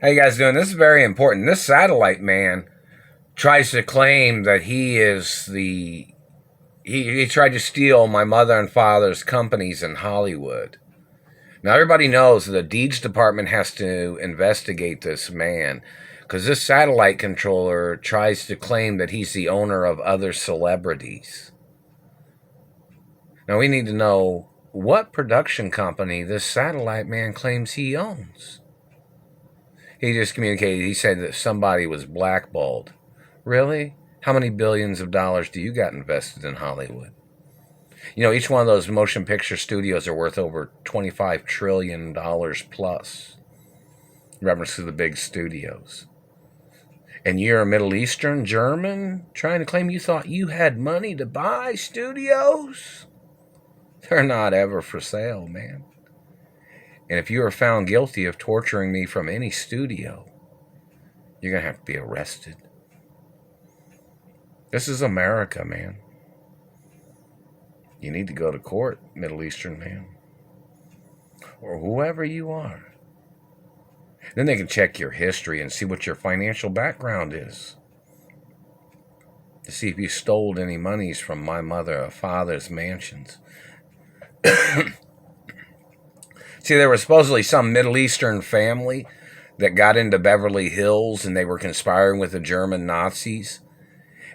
How you guys doing? This is very important. This satellite man tries to claim that he is the he tried to steal my mother and father's companies in Hollywood. Now everybody knows that the deeds department has to investigate this man because this satellite controller tries to claim that he's the owner of other celebrities. Now we need to know what production company this satellite man claims he owns. He just communicated, he said that somebody was blackballed. Really? How many billions of dollars do you got invested in Hollywood? You know, each one of those motion picture studios are worth over $25 trillion plus, in reference to the big studios. And you're a Middle Eastern German trying to claim you thought you had money to buy studios? They're not ever for sale, man. And if you are found guilty of torturing me from any studio, you're going to have to be arrested. This is America, man. You need to go to court, Middle Eastern man. Or whoever you are. Then they can check your history and see what your financial background is. To see if you stole any monies from my mother or father's mansions. See, there was supposedly some Middle Eastern family that got into Beverly Hills and they were conspiring with the German Nazis.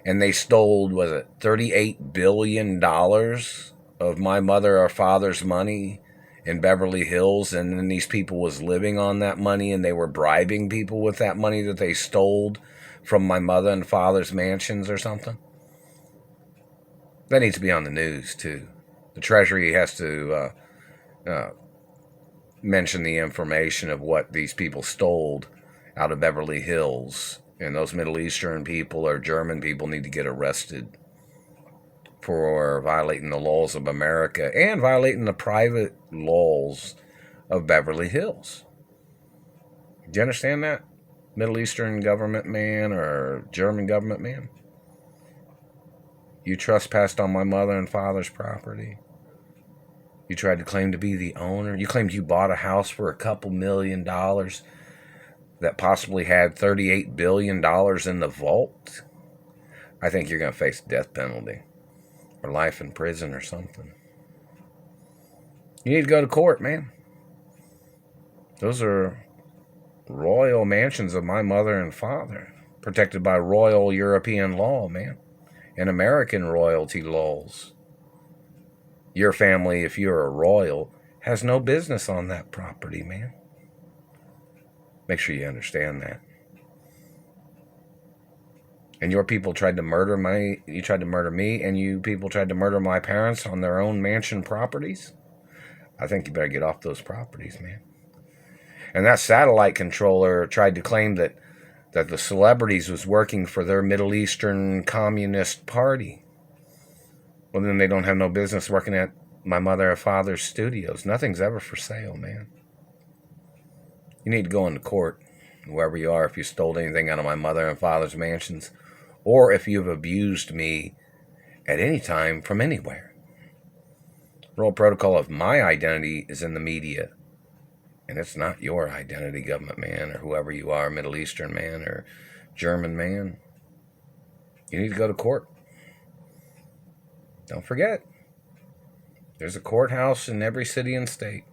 And they stole, was it $38 billion of my mother or father's money in Beverly Hills. And then these people was living on that money and they were bribing people with that money that they stole from my mother and father's mansions or something. That needs to be on the news, too. The Treasury has to mention the information of what these people stole out of Beverly Hills. And those Middle Eastern people or German people need to get arrested for violating the laws of America and violating the private laws of Beverly Hills. Do you understand that? Middle Eastern government man or German government man? You trespassed on my mother and father's property. You tried to claim to be the owner. You claimed you bought a house for a couple $1 million that possibly had $38 billion in the vault. I think you're going to face death penalty or life in prison or something. You need to go to court, man. Those are royal mansions of my mother and father, protected by royal European law, man, and American royalty laws. Your family, if you're a royal, has no business on that property, man. Make sure you understand that. And your people tried to murder you tried to murder me, and you people tried to murder my parents on their own mansion properties? I think you better get off those properties, man. And that satellite controller tried to claim that the celebrities was working for their Middle Eastern Communist Party. Well, then they don't have no business working at my mother or father's studios. Nothing's ever for sale, man. You need to go into court, whoever you are, if you stole anything out of my mother and father's mansions, or if you've abused me at any time from anywhere. The whole protocol of my identity is in the media, and it's not your identity, government man, or whoever you are, Middle Eastern man or German man. You need to go to court. Don't forget, there's a courthouse in every city and state.